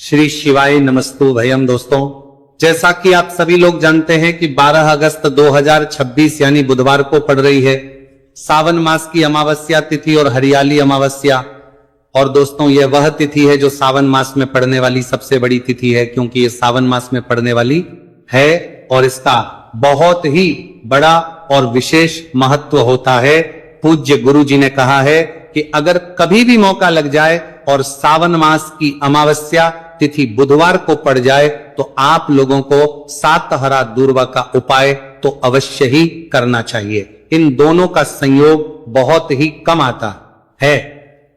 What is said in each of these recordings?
श्री शिवाय नमस्तु भयम। दोस्तों, जैसा कि आप सभी लोग जानते हैं कि 12 अगस्त 2026 यानी बुधवार को पड़ रही है सावन मास की अमावस्या तिथि और हरियाली अमावस्या। और दोस्तों, यह वह तिथि है जो सावन मास में पड़ने वाली सबसे बड़ी तिथि है, क्योंकि यह सावन मास में पड़ने वाली है और इसका बहुत ही बड़ा और विशेष महत्व होता है। पूज्य गुरु जी ने कहा है कि अगर कभी भी मौका लग जाए और सावन मास की अमावस्या तिथि बुधवार को पड़ जाए तो आप लोगों को सात हरा दूर्वा का उपाय तो अवश्य ही करना चाहिए। इन दोनों का संयोग बहुत ही कम आता है।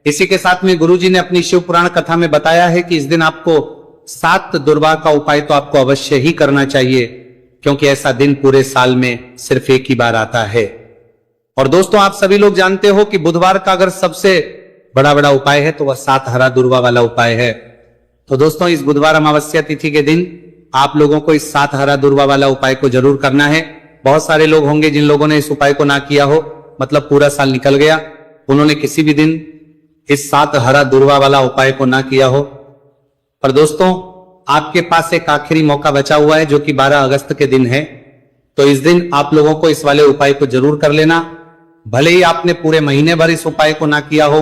इसी के साथ में गुरुजी ने अपनी शिव पुराण कथा में बताया है कि इस दिन आपको सात दुर्वा का उपाय तो आपको अवश्य ही करना चाहिए, क्योंकि ऐसा दिन पूरे साल में सिर्फ एक ही बार आता है। और दोस्तों, आप सभी लोग जानते हो कि बुधवार का अगर सबसे बड़ा उपाय है तो वह सात हरा दूर्वा वाला उपाय है। तो दोस्तों, इस बुधवार अमावस्या तिथि के दिन आप लोगों को इस सात हरा दूर्वा वाला उपाय को जरूर करना है। बहुत सारे लोग होंगे जिन लोगों ने इस उपाय को ना किया हो, मतलब पूरा साल निकल गया, उन्होंने किसी भी दिन इस सात हरा दूर्वा वाला उपाय को ना किया हो। पर दोस्तों, आपके पास एक आखिरी मौका बचा हुआ है जो कि 12 अगस्त के दिन है। तो इस दिन आप लोगों को इस वाले उपाय को जरूर कर लेना। भले ही आपने पूरे महीने भर इस उपाय को ना किया हो,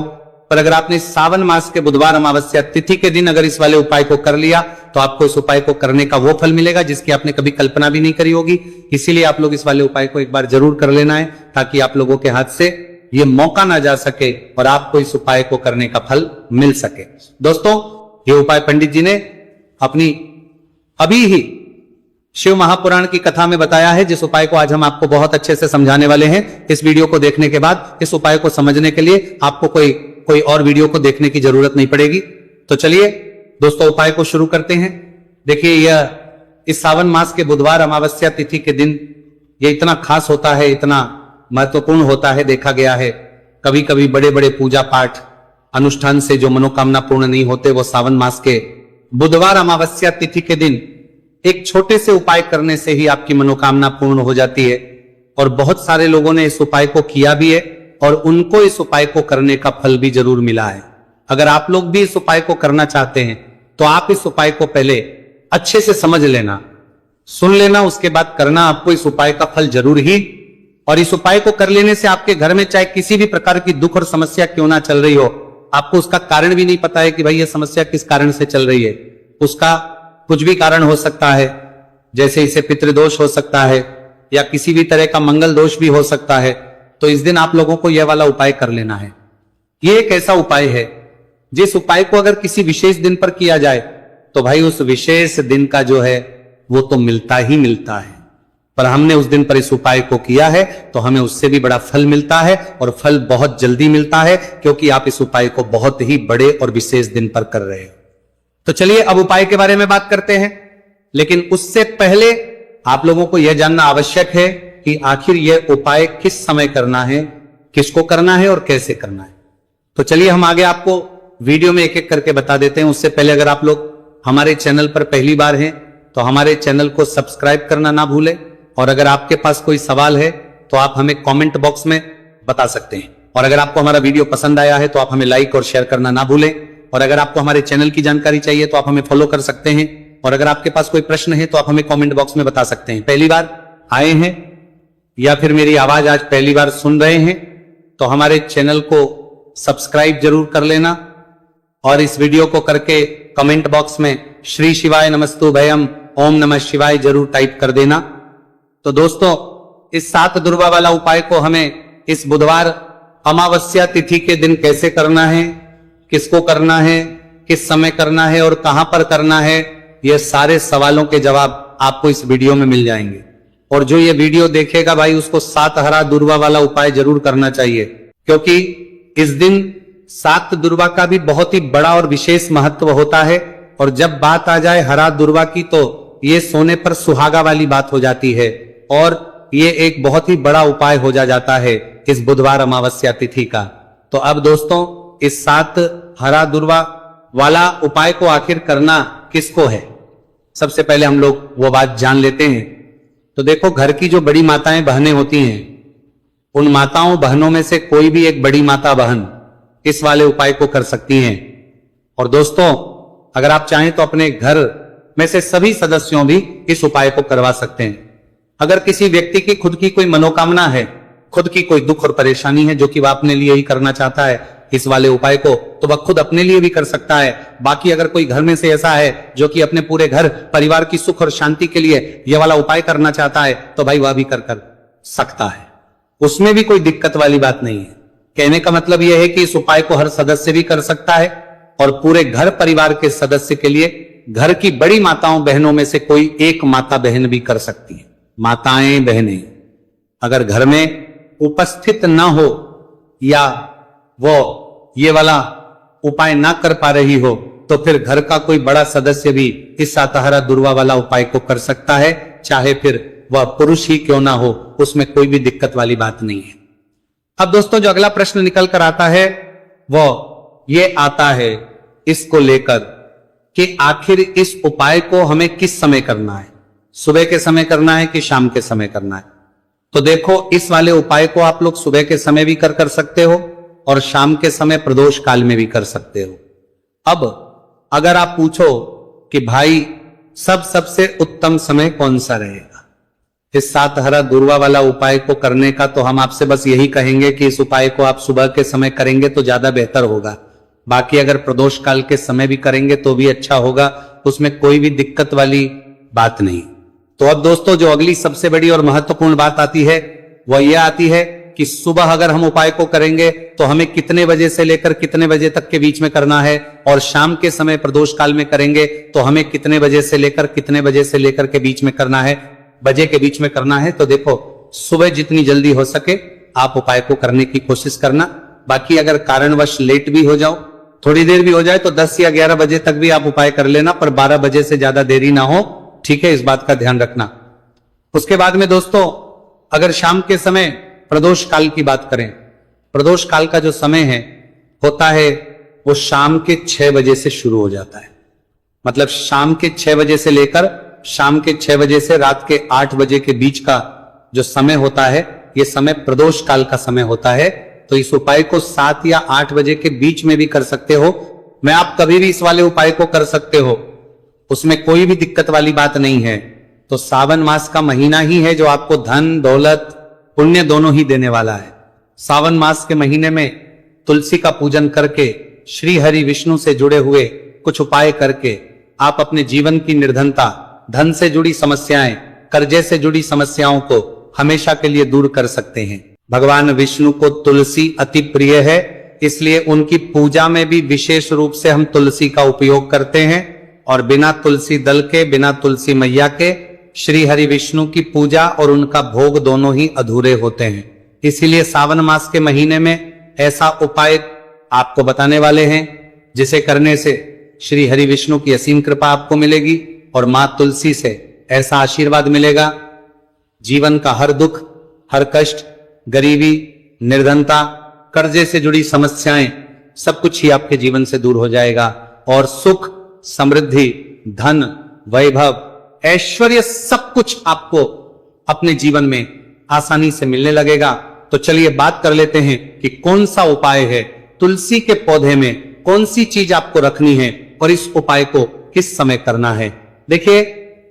पर अगर आपने सावन मास के बुधवार अमावस्या तिथि के दिन अगर इस वाले उपाय को कर लिया तो आपको इस उपाय को करने का वो फल मिलेगा जिसकी आपने कभी कल्पना भी नहीं करी होगी। इसीलिए आप लोग इस वाले उपाय को एक बार जरूर कर लेना है, ताकि आप लोगों के हाथ से ये मौका ना जा सके और आपको इस उपाय को करने का फल मिल सके। दोस्तों, ये उपाय पंडित जी ने अपनी अभी ही शिव महापुराण की कथा में बताया है, जिस उपाय को आज हम आपको बहुत अच्छे से समझाने वाले हैं। इस वीडियो को देखने के बाद इस उपाय को समझने के लिए आपको कोई और वीडियो को देखने की जरूरत नहीं पड़ेगी। तो चलिए दोस्तों, उपाय को शुरू करते हैं। देखिए, यह इस सावन मास के बुधवार अमावस्या तिथि के दिन यह इतना खास होता है, इतना महत्वपूर्ण होता है। देखा गया है कभी कभी बड़े बड़े पूजा पाठ अनुष्ठान से जो मनोकामना पूर्ण नहीं होते, वो सावन मास के बुधवार अमावस्या तिथि के दिन एक छोटे से उपाय करने से ही आपकी मनोकामना पूर्ण हो जाती है। और बहुत सारे लोगों ने इस उपाय को किया भी है और उनको इस उपाय को करने का फल भी जरूर मिला है। अगर आप लोग भी इस उपाय को करना चाहते हैं तो आप इस उपाय को पहले अच्छे से समझ लेना, सुन लेना, उसके बाद करना। आपको इस उपाय का फल जरूर ही, और इस उपाय को कर लेने से आपके घर में चाहे किसी भी प्रकार की दुख और समस्या क्यों ना चल रही हो, आपको उसका कारण भी नहीं पता है कि भाई ये समस्या किस कारण से चल रही है, उसका कुछ भी कारण हो सकता है। जैसे इसे पितृदोष हो सकता है या किसी भी तरह का मंगल दोष भी हो सकता है। तो इस दिन आप लोगों को यह वाला उपाय कर लेना है। यह एक ऐसा उपाय है जिस उपाय को अगर किसी विशेष दिन पर किया जाए तो भाई उस विशेष दिन का जो है वो तो मिलता ही मिलता है। पर हमने उस दिन पर इस उपाय को किया है तो हमें उससे भी बड़ा फल मिलता है, और फल बहुत जल्दी मिलता है, क्योंकि आप इस उपाय को बहुत ही बड़े और विशेष दिन पर कर रहे हो। तो चलिए अब उपाय के बारे में बात करते हैं। लेकिन उससे पहले आप लोगों को यह जानना आवश्यक है कि आखिर यह उपाय किस समय करना है, किसको करना है और कैसे करना है। तो चलिए हम आगे आपको वीडियो में एक एक करके बता देते हैं। उससे पहले अगर आप लोग हमारे चैनल पर पहली बार हैं तो हमारे चैनल को सब्सक्राइब करना ना भूलें, और अगर आपके पास कोई सवाल है तो आप हमें कमेंट बॉक्स में बता सकते हैं। और अगर आपको हमारा वीडियो पसंद आया है तो आप हमें लाइक और शेयर करना ना भूलें। और अगर आपको हमारे चैनल की जानकारी चाहिए तो आप हमें फॉलो कर सकते हैं। और अगर आपके पास कोई प्रश्न है तो आप हमें कमेंट बॉक्स में बता सकते हैं। पहली बार आए हैं या फिर मेरी आवाज आज पहली बार सुन रहे हैं तो हमारे चैनल को सब्सक्राइब जरूर कर लेना, और इस वीडियो को करके कमेंट बॉक्स में श्री शिवाय नमस्तु भयम ओम नमः शिवाय जरूर टाइप कर देना। तो दोस्तों, इस सात दुर्वा वाला उपाय को हमें इस बुधवार अमावस्या तिथि के दिन कैसे करना है, किसको करना है, किस समय करना है और कहां पर करना है, यह सारे सवालों के जवाब आपको इस वीडियो में मिल जाएंगे। और जो ये वीडियो देखेगा भाई, उसको सात हरा दुर्वा वाला उपाय जरूर करना चाहिए, क्योंकि इस दिन सात दुर्वा का भी बहुत ही बड़ा और विशेष महत्व होता है। और जब बात आ जाए हरा दुर्वा की तो ये सोने पर सुहागा वाली बात हो जाती है, और ये एक बहुत ही बड़ा उपाय हो जाता है इस बुधवार अमावस्या तिथि का। तो अब दोस्तों, इस सात हरा दुर्वा वाला उपाय को आखिर करना किसको है, सबसे पहले हम लोग वो बात जान लेते हैं। तो देखो, घर की जो बड़ी माताएं बहनें होती हैं, उन माताओं बहनों में से कोई भी एक बड़ी माता बहन इस वाले उपाय को कर सकती हैं। और दोस्तों, अगर आप चाहें तो अपने घर में से सभी सदस्यों भी इस उपाय को करवा सकते हैं। अगर किसी व्यक्ति की खुद की कोई मनोकामना है, खुद की कोई दुख और परेशानी है जो कि वह अपने लिए ही करना चाहता है इस वाले उपाय को, तो वह खुद अपने लिए भी कर सकता है। बाकी अगर कोई घर में से ऐसा है जो कि अपने पूरे घर परिवार की सुख और शांति के लिए यह वाला उपाय करना चाहता है, तो भाई वह भी कर सकता है, उसमें भी कोई दिक्कत वाली बात नहीं है। कहने का मतलब यह है कि इस उपाय को हर सदस्य भी कर सकता है और पूरे घर परिवार के सदस्य के लिए घर की बड़ी माताओं बहनों में से कोई एक माता बहन भी कर सकती है। माताएं बहनें अगर घर में उपस्थित ना हो या वो ये वाला उपाय ना कर पा रही हो, तो फिर घर का कोई बड़ा सदस्य भी इस सातहरा दुर्वा वाला उपाय को कर सकता है, चाहे फिर वह पुरुष ही क्यों ना हो, उसमें कोई भी दिक्कत वाली बात नहीं है। अब दोस्तों जो अगला प्रश्न निकल कर आता है वो ये आता है इसको लेकर कि आखिर इस उपाय को हमें किस समय करना है, सुबह के समय करना है कि शाम के समय करना है। तो देखो इस वाले उपाय को आप लोग सुबह के समय भी कर सकते हो और शाम के समय प्रदोष काल में भी कर सकते हो। अब अगर आप पूछो कि भाई सबसे उत्तम समय कौन सा रहेगा इस सातहरा दुर्वा वाला उपाय को करने का, तो हम आपसे बस यही कहेंगे कि इस उपाय को आप सुबह के समय करेंगे तो ज्यादा बेहतर होगा। बाकी अगर प्रदोष काल के समय भी करेंगे तो भी अच्छा होगा, उसमें कोई भी दिक्कत वाली बात नहीं। तो अब दोस्तों जो अगली सबसे बड़ी और महत्वपूर्ण बात आती है वह यह आती है कि सुबह अगर हम उपाय को करेंगे तो हमें कितने बजे से लेकर कितने बजे तक के बीच में करना है, और शाम के समय प्रदोष काल में करेंगे तो हमें कितने बजे से लेकर कितने बजे से लेकर के बीच में करना है, बजे के बीच में करना है। तो देखो सुबह जितनी जल्दी हो सके आप उपाय को करने की कोशिश करना। बाकी अगर कारणवश लेट भी हो जाओ, थोड़ी देर भी हो जाए, तो 10 या 11 बजे तक भी आप उपाय कर लेना, पर 12 बजे से ज्यादा देरी ना हो, ठीक है, इस बात का ध्यान रखना। उसके बाद में दोस्तों अगर शाम के समय प्रदोष काल की बात करें, प्रदोष काल का जो समय है होता है वो शाम के 6 बजे से शुरू हो जाता है। मतलब शाम के 6 बजे से लेकर शाम के 6 बजे से रात के 8 बजे के बीच का जो समय होता है, ये समय प्रदोष काल का समय होता है। तो इस उपाय को 7 या 8 बजे के बीच में भी कर सकते हो। मैं आप कभी भी इस वाले उपाय को कर सकते हो, उसमें कोई भी दिक्कत वाली बात नहीं है। तो सावन मास का महीना ही है जो आपको धन दौलत पुण्य दोनों ही देने वाला है। सावन मास के महीने में तुलसी का पूजन करके, श्री हरि विष्णु से जुड़े हुए कुछ उपाय करके आप अपने जीवन की निर्धनता, धन से जुड़ी समस्याएं, कर्जे से जुड़ी समस्याओं को हमेशा के लिए दूर कर सकते हैं। भगवान विष्णु को तुलसी अति प्रिय है, इसलिए उनकी पूजा में भी विशेष रूप से हम तुलसी का उपयोग करते हैं। और बिना तुलसी दल के, बिना तुलसी मैया के श्री हरि विष्णु की पूजा और उनका भोग दोनों ही अधूरे होते हैं। इसीलिए सावन मास के महीने में ऐसा उपाय आपको बताने वाले हैं जिसे करने से श्री हरि विष्णु की असीम कृपा आपको मिलेगी और मां तुलसी से ऐसा आशीर्वाद मिलेगा, जीवन का हर दुख, हर कष्ट, गरीबी, निर्धनता, कर्जे से जुड़ी समस्याएं, सब कुछ ही आपके जीवन से दूर हो जाएगा और सुख, समृद्धि, धन, वैभव, ऐश्वर्य सब कुछ आपको अपने जीवन में आसानी से मिलने लगेगा। तो चलिए बात कर लेते हैं कि कौन सा उपाय है, तुलसी के पौधे में कौन सी चीज आपको रखनी है और इस उपाय को किस समय करना है। देखिए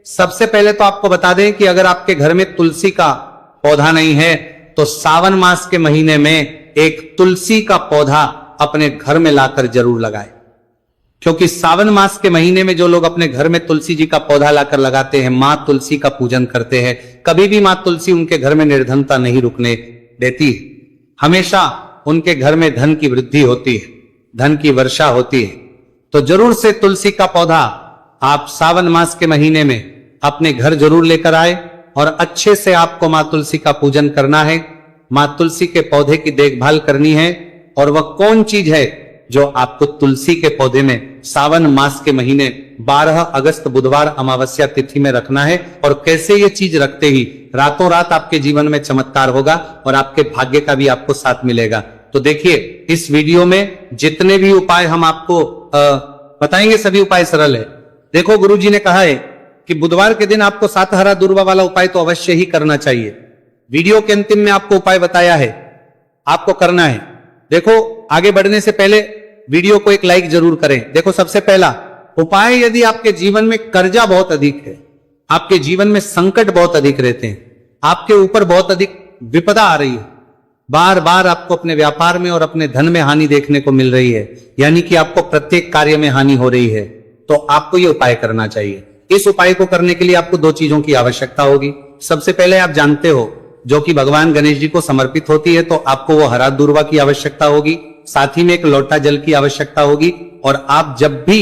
सबसे पहले तो आपको बता दें कि अगर आपके घर में तुलसी का पौधा नहीं है तो सावन मास के महीने में एक तुलसी का पौधा अपने घर में लाकर जरूर लगाए, क्योंकि सावन मास के महीने में जो लोग अपने घर में तुलसी जी का पौधा लाकर लगाते हैं, मां तुलसी का पूजन करते हैं, कभी भी मां तुलसी उनके घर में निर्धनता नहीं रुकने देती। हमेशा उनके घर में धन की वृद्धि होती है, धन की वर्षा होती है। तो जरूर से तुलसी का पौधा आप सावन मास के महीने में अपने घर जरूर लेकर आए और अच्छे से आपको मां तुलसी का पूजन करना है, मां तुलसी के पौधे की देखभाल करनी है। और वह कौन चीज है जो आपको तुलसी के पौधे में सावन मास के महीने 12 अगस्त बुधवार अमावस्या तिथि में रखना है, और कैसे ये चीज रखते ही रातों रात आपके जीवन में चमत्कार होगा और आपके भाग्य का भी आपको साथ मिलेगा। तो देखिए इस वीडियो में जितने भी उपाय हम आपको बताएंगे सभी उपाय सरल है। देखो गुरुजी ने कहा है कि बुधवार के दिन आपको सातहरा दुर्वा वाला उपाय तो अवश्य ही करना चाहिए। वीडियो के अंतिम में आपको उपाय बताया है, आपको करना है। देखो आगे बढ़ने से पहले वीडियो को एक लाइक जरूर करें। देखो सबसे पहला उपाय, यदि आपके जीवन में कर्जा बहुत अधिक है, आपके जीवन में संकट बहुत अधिक रहते हैं, आपके ऊपर बहुत अधिक विपदा आ रही है, बार बार आपको अपने व्यापार में और अपने धन में हानि देखने को मिल रही है, यानी कि आपको प्रत्येक कार्य में हानि हो रही है, तो आपको यह उपाय करना चाहिए। इस उपाय को करने के लिए आपको दो चीजों की आवश्यकता होगी। सबसे पहले आप जानते हो, जो कि भगवान गणेश जी को समर्पित होती है, तो आपको वो हरा दूर्वा की आवश्यकता होगी, साथ ही में एक लोटा जल की आवश्यकता होगी। और आप जब भी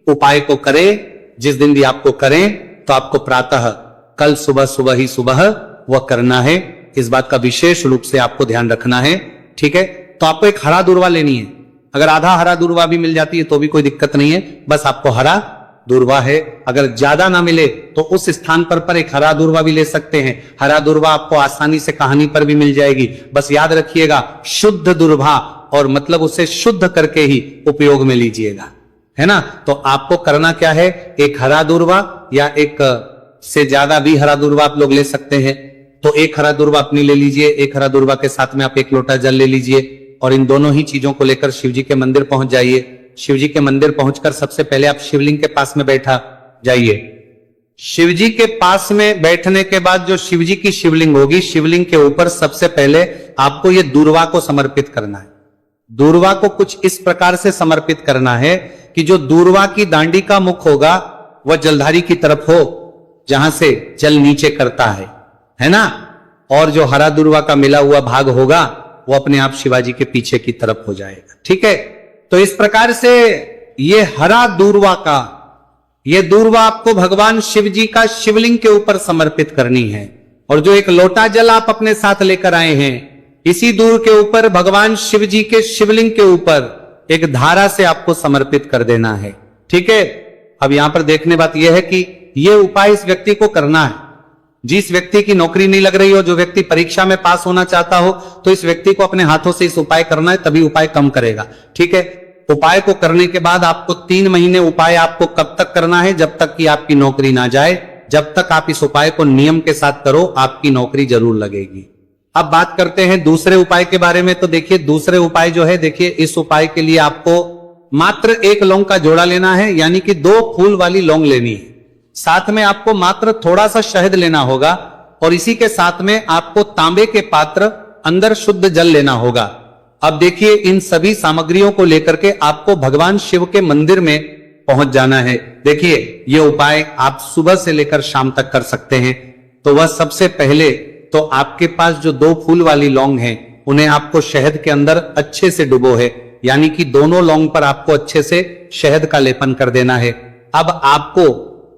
उपाय को करें, जिस दिन भी आपको करें, तो आपको प्रातः कल सुबह ही सुबह वह करना है। इस बात का विशेष रूप से आपको ध्यान रखना है, ठीक है। तो आपको एक हरा दूर्वा लेनी है। अगर आधा हरा दूर्वा भी मिल जाती है तो भी कोई दिक्कत नहीं है, बस आपको हरा दूर्वा है। अगर ज्यादा ना मिले तो उस स्थान पर एक हरा दूर्वा भी ले सकते हैं। हरा दूर्वा आपको आसानी से कहानी पर भी मिल जाएगी। बस याद रखिएगा, शुद्ध दूर्वा, और मतलब उसे शुद्ध करके ही उपयोग में लीजिएगा, है ना। तो आपको करना क्या है, एक हरा दूर्वा या एक से ज्यादा भी हरा दूर्वा आप लोग ले सकते हैं। तो एक हरा दूर्वा अपनी ले लीजिए, एक हरा दूर्वा के साथ में आप एक लोटा जल ले लीजिए, और इन दोनों ही चीजों को लेकर शिव जी के मंदिर पहुंच जाइए। शिव जी के मंदिर पहुंचकर सबसे पहले आप शिवलिंग के पास में बैठा जाइए। शिव जी के पास में बैठने के बाद जो शिव जी की शिवलिंग होगी, शिवलिंग के ऊपर सबसे पहले आपको ये दूर्वा को समर्पित करना है। दूर्वा को कुछ इस प्रकार से समर्पित करना है कि जो दूर्वा की दांडी का मुख होगा वह जलधारी की तरफ हो, जहां से जल नीचे करता है ना। और जो हरा दूर्वा का मिला हुआ भाग होगा वो अपने आप शिवाजी के पीछे की तरफ हो जाएगा, ठीक है। तो इस प्रकार से ये हरा दूर्वा का, ये दूर्वा आपको भगवान शिव जी का शिवलिंग के ऊपर समर्पित करनी है। और जो एक लोटा जल आप अपने साथ लेकर आए हैं, इसी दूर के ऊपर भगवान शिव जी के शिवलिंग के ऊपर एक धारा से आपको समर्पित कर देना है, ठीक है। अब यहां पर देखने बात यह है कि यह उपाय इस व्यक्ति को करना है। जिस व्यक्ति की नौकरी नहीं लग रही हो, जो व्यक्ति परीक्षा में पास होना चाहता हो, तो इस व्यक्ति को अपने हाथों से इस उपाय करना है, तभी उपाय कम करेगा, ठीक है। उपाय को करने के बाद आपको 3 महीने उपाय आपको कब तक करना है, जब तक कि आपकी नौकरी ना जाए। जब तक आप इस उपाय को नियम के साथ करो, आपकी नौकरी जरूर लगेगी। अब बात करते हैं दूसरे उपाय के बारे में। तो देखिए, दूसरे उपाय जो है, देखिए इस उपाय के लिए आपको मात्र 1 लौंग का जोड़ा लेना है, यानी कि 2 फूल वाली लौंग लेनी है। साथ में आपको मात्र थोड़ा सा शहद लेना होगा, और इसी के साथ में आपको तांबे के पात्र अंदर शुद्ध जल लेना होगा। अब देखिए, इन सभी सामग्रियों को लेकर के आपको भगवान शिव के मंदिर में पहुंच जाना है। देखिए, ये उपाय आप सुबह से लेकर शाम तक कर सकते हैं। तो वह सबसे पहले तो आपके पास जो 2 फूल वाली लौंग हैं, उन्हें आपको शहद के अंदर अच्छे से डुबो है, यानी कि दोनों लौंग पर आपको अच्छे से शहद का लेपन कर देना है। अब आपको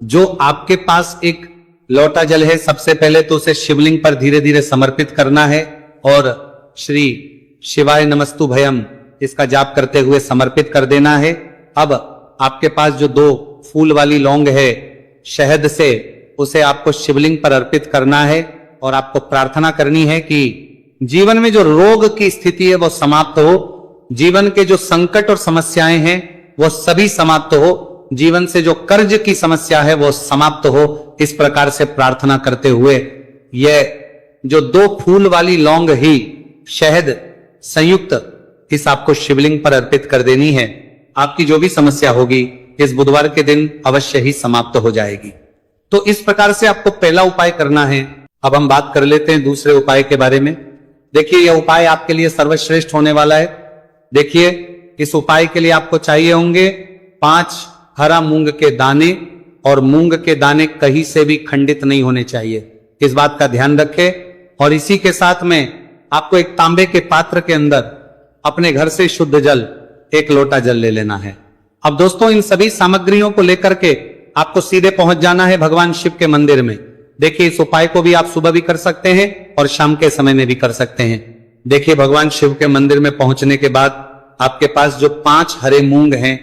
जो आपके पास एक लोटा जल है, सबसे पहले तो उसे शिवलिंग पर धीरे धीरे समर्पित करना है, और श्री शिवाय नमस्तु भयम इसका जाप करते हुए समर्पित कर देना है। अब आपके पास जो 2 फूल वाली लौंग है, शहद से उसे आपको शिवलिंग पर अर्पित करना है, और आपको प्रार्थना करनी है कि जीवन में जो रोग की स्थिति है वो समाप्त हो, जीवन के जो संकट और समस्याएं हैं वो सभी समाप्त हो, जीवन से जो कर्ज की समस्या है वो समाप्त हो। इस प्रकार से प्रार्थना करते हुए यह जो 2 फूल वाली लौंग ही शहद संयुक्त इस आपको शिवलिंग पर अर्पित कर देनी है। आपकी जो भी समस्या होगी इस बुधवार के दिन अवश्य ही समाप्त हो जाएगी। तो इस प्रकार से आपको पहला उपाय करना है। अब हम बात कर लेते हैं दूसरे उपाय के बारे में। देखिए, यह उपाय आपके लिए सर्वश्रेष्ठ होने वाला है। देखिए, इस उपाय के लिए आपको चाहिए होंगे 5 हरा मूंग के दाने, और मूंग के दाने कहीं से भी खंडित नहीं होने चाहिए, इस बात का ध्यान रखें। और इसी के साथ में आपको एक तांबे के पात्र के अंदर अपने घर से शुद्ध जल 1 लोटा जल ले लेना है। अब दोस्तों, इन सभी सामग्रियों को लेकर के आपको सीधे पहुंच जाना है भगवान शिव के मंदिर में। देखिए, इस उपाय को भी आप सुबह भी कर सकते हैं और शाम के समय में भी कर सकते हैं। देखिए, भगवान शिव के मंदिर में पहुंचने के बाद आपके पास जो 5 हरे मूंग हैं,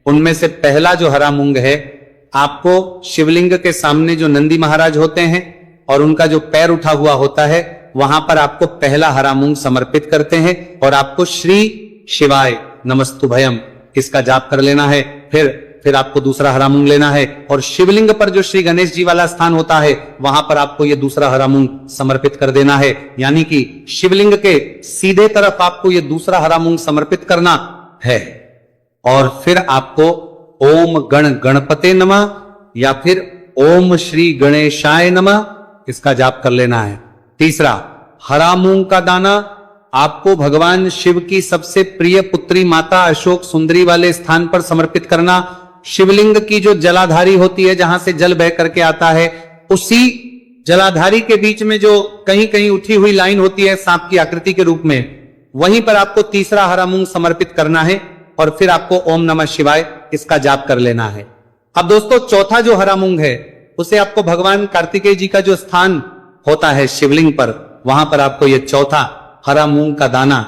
उनमें से पहला जो हरा मूंग है, आपको शिवलिंग के सामने जो नंदी महाराज होते हैं और उनका जो पैर उठा हुआ होता है, वहां पर आपको पहला हरा मूंग समर्पित करते हैं, और आपको श्री शिवाय नमस्तु भयम इसका जाप कर लेना है। फिर आपको दूसरा हरा मूंग लेना है, और शिवलिंग पर जो श्री गणेश जी वाला स्थान होता है, वहां पर आपको ये दूसरा हरा मूंग समर्पित कर देना है। यानी कि शिवलिंग के सीधे तरफ आपको ये दूसरा हरा मूंग समर्पित करना है। और फिर आपको ओम गण गणपते नमः या फिर ओम श्री गणेशाय नमः, इसका जाप कर लेना है। तीसरा, हरा मूंग का दाना आपको भगवान शिव की सबसे प्रिय पुत्री माता अशोक सुंदरी वाले स्थान पर समर्पित करना। शिवलिंग की जो जलाधारी होती है, जहां से जल बह करके आता है, उसी जलाधारी के बीच में जो कहीं कहीं उठी हुई लाइन होती है सांप की आकृति के रूप में, वहीं पर आपको तीसरा हरा मूंग समर्पित करना है और फिर आपको ओम नमः शिवाय इसका जाप कर लेना है। अब दोस्तों, चौथा जो हरा मूंग है उसे आपको भगवान कार्तिकेय जी का जो स्थान होता है शिवलिंग पर, वहां पर आपको ये चौथा हरा मूंग का दाना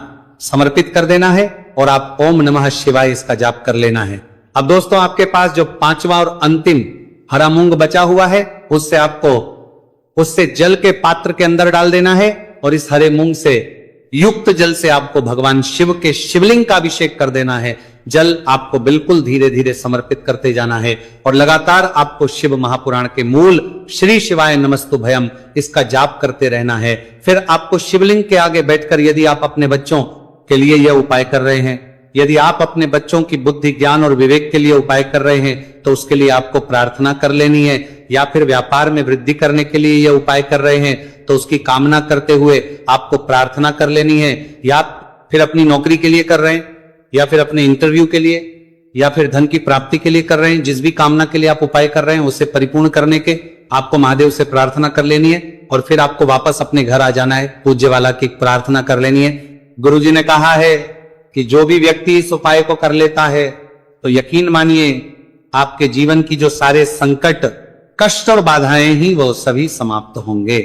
समर्पित कर देना है और आप ओम नमः शिवाय इसका जाप कर लेना है। अब दोस्तों, आपके पास जो पांचवा और अंतिम हरा मूंग बचा हुआ है, उससे जल के पात्र के अंदर डाल देना है और इस हरे मूंग से युक्त जल से आपको भगवान शिव के शिवलिंग का अभिषेक कर देना है। जल आपको बिल्कुल धीरे धीरे समर्पित करते जाना है और लगातार आपको शिव महापुराण के मूल श्री शिवाय नमस्तुभयम इसका जाप करते रहना है। फिर आपको शिवलिंग के आगे बैठकर, यदि आप अपने बच्चों के लिए यह उपाय कर रहे हैं, यदि आप अपने बच्चों की बुद्धि ज्ञान और विवेक के लिए उपाय कर रहे हैं, तो उसके लिए आपको प्रार्थना कर लेनी है। या फिर व्यापार में वृद्धि करने के लिए यह उपाय कर रहे हैं, तो उसकी कामना करते हुए आपको प्रार्थना कर लेनी है। या फिर अपनी नौकरी के लिए कर रहे हैं, या फिर अपने इंटरव्यू के लिए, या फिर धन की प्राप्ति के लिए कर रहे हैं, जिस भी कामना के लिए आप उपाय कर रहे हैं उसे परिपूर्ण करने के आपको महादेव से प्रार्थना कर लेनी है और फिर आपको वापस अपने घर आ जाना है। पूज्य वाला की प्रार्थना कर लेनी है। गुरुजी ने कहा है कि जो भी व्यक्ति इस उपाय को कर लेता है, तो यकीन मानिए आपके जीवन की जो सारे संकट, कष्ट और बाधाएं ही वो सभी समाप्त होंगे।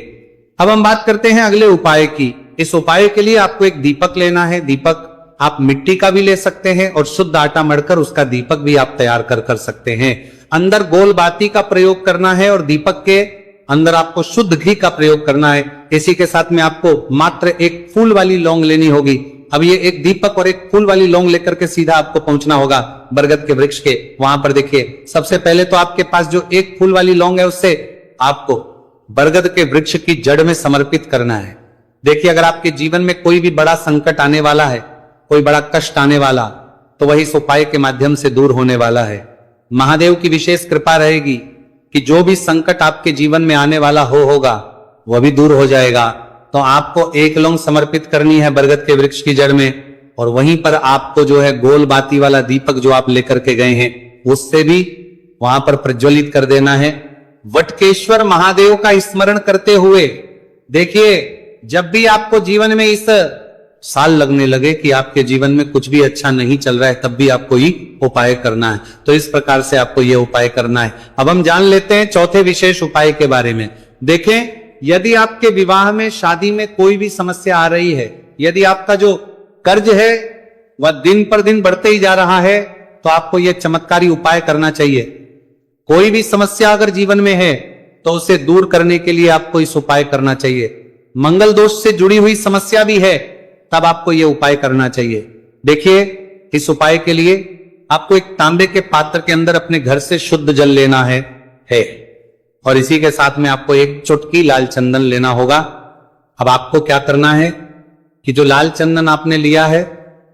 अब हम बात करते हैं अगले उपाय की। इस उपाय के लिए आपको एक दीपक लेना है। दीपक आप मिट्टी का भी ले सकते हैं और शुद्ध आटा मढ़कर उसका दीपक भी आप तैयार कर सकते हैं। अंदर गोल बाती का प्रयोग करना है और दीपक के अंदर आपको शुद्ध घी का प्रयोग करना है। इसी के साथ में आपको मात्र एक फूल वाली लौंग लेनी होगी। अब ये एक दीपक और एक फूल वाली लौंग लेकर के सीधा आपको पहुंचना होगा बरगद के वृक्ष के। वहां पर देखिए, सबसे पहले तो आपके पास जो एक फूल वाली लौंग है उससे आपको बरगद के वृक्ष की जड़ में समर्पित करना है। देखिए, अगर आपके जीवन में कोई भी बड़ा संकट आने वाला है, कोई बड़ा कष्ट आने वाला, तो वही इस उपाय के माध्यम से दूर होने वाला है। महादेव की विशेष कृपा रहेगी कि जो भी संकट आपके जीवन में आने वाला होगा वह भी दूर हो जाएगा। तो आपको एक लौंग समर्पित करनी है बरगद के वृक्ष की जड़ में और वहीं पर आपको जो है गोल बाती वाला दीपक जो आप लेकर के गए हैं उससे भी वहां पर प्रज्वलित कर देना है। वटकेश्वर महादेव का स्मरण करते हुए देखिए, जब भी आपको जीवन में इस साल लगने लगे कि आपके जीवन में कुछ भी अच्छा नहीं चल रहा है, तब भी आपको ये उपाय करना है। तो इस प्रकार से आपको ये उपाय करना है। अब हम जान लेते हैं चौथे विशेष उपाय के बारे में। देखें, यदि आपके विवाह में, शादी में कोई भी समस्या आ रही है, यदि आपका जो कर्ज है वह दिन पर दिन बढ़ते ही जा रहा है, तो आपको यह चमत्कारी उपाय करना चाहिए। कोई भी समस्या अगर जीवन में है तो उसे दूर करने के लिए आपको इस उपाय करना चाहिए। मंगल दोष से जुड़ी हुई समस्या भी है, तब आपको यह उपाय करना चाहिए। देखिए, इस उपाय के लिए आपको एक तांबे के पात्र के अंदर अपने घर से शुद्ध जल लेना है और इसी के साथ में आपको एक चुटकी लाल चंदन लेना होगा। अब आपको क्या करना है कि जो लाल चंदन आपने लिया है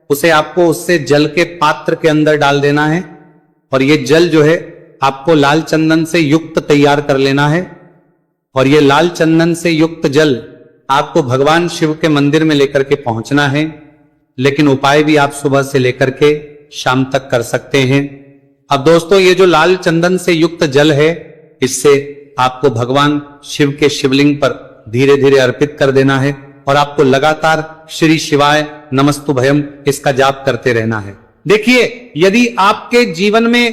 उसे आपको उससे जल के पात्र के अंदर डाल देना है और ये जल जो है आपको लाल चंदन से युक्त तैयार कर लेना है। और ये लाल चंदन से युक्त जल आपको भगवान शिव के मंदिर में लेकर के पहुंचना है। लेकिन उपाय भी आप सुबह से लेकर के शाम तक कर सकते हैं। अब दोस्तों, ये जो लाल चंदन से युक्त जल है, इससे आपको भगवान शिव के शिवलिंग पर धीरे धीरे अर्पित कर देना है और आपको लगातार श्री शिवाय नमस्तुभयम इसका जाप करते रहना है। देखिए, यदि आपके जीवन में